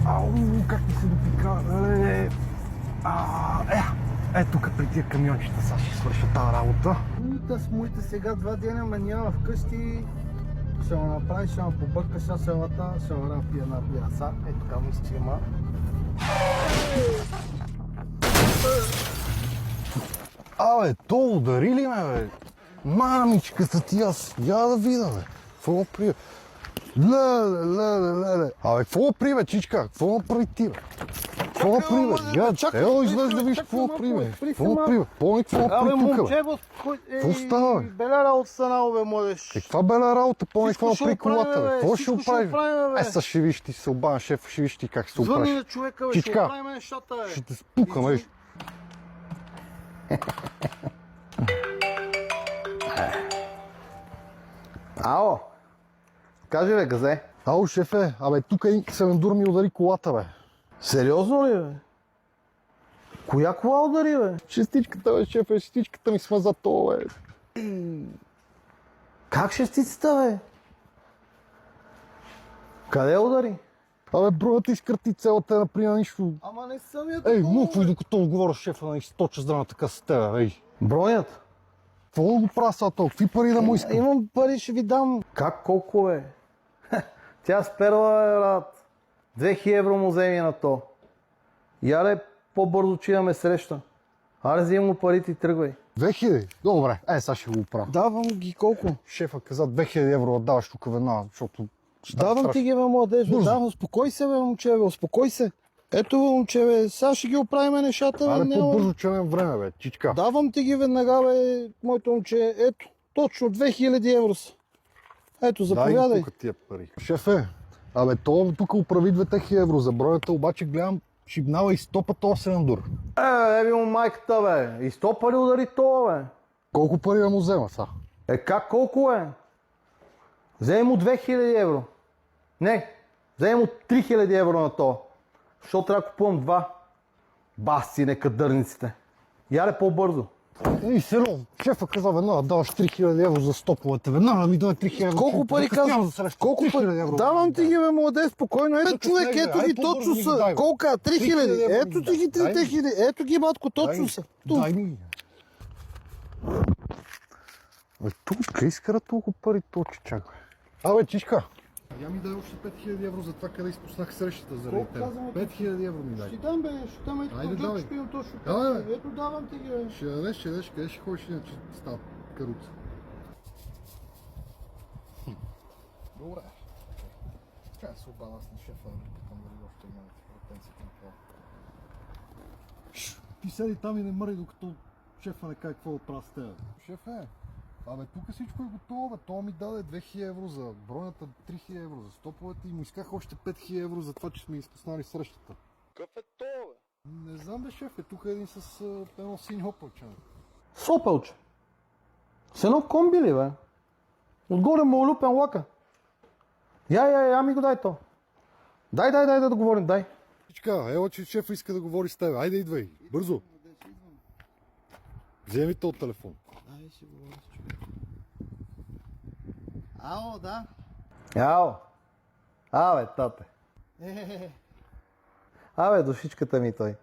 Ау, как ми се допика. Е, тук при тия камиончета сега ще свърша тази работа. Моите сега 2 дена ме няма вкъщи. Ще ме направи, ще ме побърка селата, ще ме напия една бира. Ето така мисля, че има. Абе, то удари ли ме, бе? Мамичката ти, аз я да видя, бе. Какво при... Леле. Абе, какво при, бе, чичка? Какво прави ти, бе? Какво при, бе? Ело, излез да виж какво при, бе. Какво при, бе? Помни какво при тук, бе. Какво става, бе? Беля работа станало, бе, младеж. Каква бела работа, помни какво при колата, бе? Какво ще Всичко ще оправиш? оправим, бе. Сега ще виж ти се обана, шеф, ще виж ти как се Звънни оправиш. на човека, бе, ще Чичка, оправим нещата, бе. ще те спукам, виж. Ало, кажи, бе, газе. Ало, шефе, абе, тук един Севендур ми удари колата, бе. Сериозно ли, бе? Коя кола удари, бе? Шестичката, бе, шефе, шестичката ми смаза това, бе. Как шестицата, бе? Къде удари? Абе, броята изкърти цялата, например, нищо. Ама не съм я Ей, муквай, докато отговоря шефа, на източа здравна така с тебе, ей. Броят? Какво да го правя сега толкова? Какви пари да му искам? Имам пари, ще ви дам. Как, колко е? Тя сперла, бе, брат. 2000 евро му вземи на то. Яле, по-бързо, че имаме среща. Аре, взимам му парите и тръгвай. 2000? Добре, сега ще го правя. Давам ги колко? Шефа каза 2000 евро да даваш тук веднага, защото... Давам ти ги, бе, младеж, бе. Давам, успокой се, бе, момче, бе, успокой се. Ето, бе, момче, бе, сега ще ги оправим нещата, бе, Аре, няма. по-бързо, че нямам време, бе, чичка. Давам ти ги веднага, бе, моето момче. Ето, точно 2000 евро са. Ето, заповядай. Дай тук тия пари. Шефе, абе, то тук оправи 2000 евро за броята, обаче гледам, шибнава и 100 пъти 8 дур. Еби му майката, бе. И 100 пари удари това, бе. Колко пари да му взема са? Как колко е? Вземи му 2000 евро. Не, вземи му 3000 евро на то. Защото трябва да купувам 2. Баси, нека дърниците. Яле по-бързо. Ей, село, шефа каза веднага, даваш 3000 евро за стоповете. Веднага ми даде 3000 евро. Колко пари казва? Колко пари? Давам ти ги, бе, младе, спокойно. Ето, човек, ето ги точно са. Колко? 3000. Ето ти ги 3000. Ето ги, матко, точно са. Дай ми ги. Бе, тук изкара толкова пари, точи чак, бе. Абе, чичка. Я ми дай още 5000 евро за това, къде изпуснах срещата заради теб. 5000 евро ми дай. Ще дам, бе, ще дам, ето Айде, джоб давай. ще пием точно. Давай, бе. Ето давам ти ги, бе. Ще дадеш, къде ще ходиш, иначе става каруца. Добре. Чакай се обана с на шефа, да питам дали още има претенции към това. Ти седи там и не мърди, докато шефа не каже какво да правя с тебе. Шефе, абе тук всичко е готово, бе. Това ми даде 2000 евро за бронята, 3000 евро за стоповете и му исках още 5000 евро за това, че сме изпуснали срещата. Какъв е това, бе? Не знам, бе, шеф, тук е един с едно синьо опълче. Сопелче. С едно комби ли, бе? Отгоре му олюпен лака. Я ми го дай то. Дай да говорим, дай. Чичка, ела, че шефа иска да говори с теб. Айде, идвай. Бързо. Вземи този телефон. Дай си говори с човек. Ало, да. Абе, тате. Абе, душичката ми той.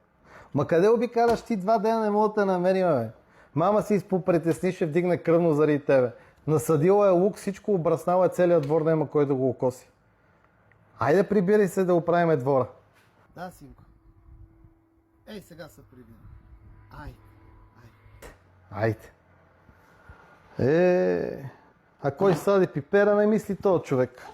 Ма къде обикаляш ти 2 дена, не мога да те намерим, бе? Мама си изпопритесни, ще вдигне кръвно заради тебе. Насадила е лук, всичко обраснала е целият двор, няма кой да го окоси. Айде прибирай се да оправим двора. Да, синко. Ей, сега се прибира. Айде. А кой сади пипера, не мисли този човек.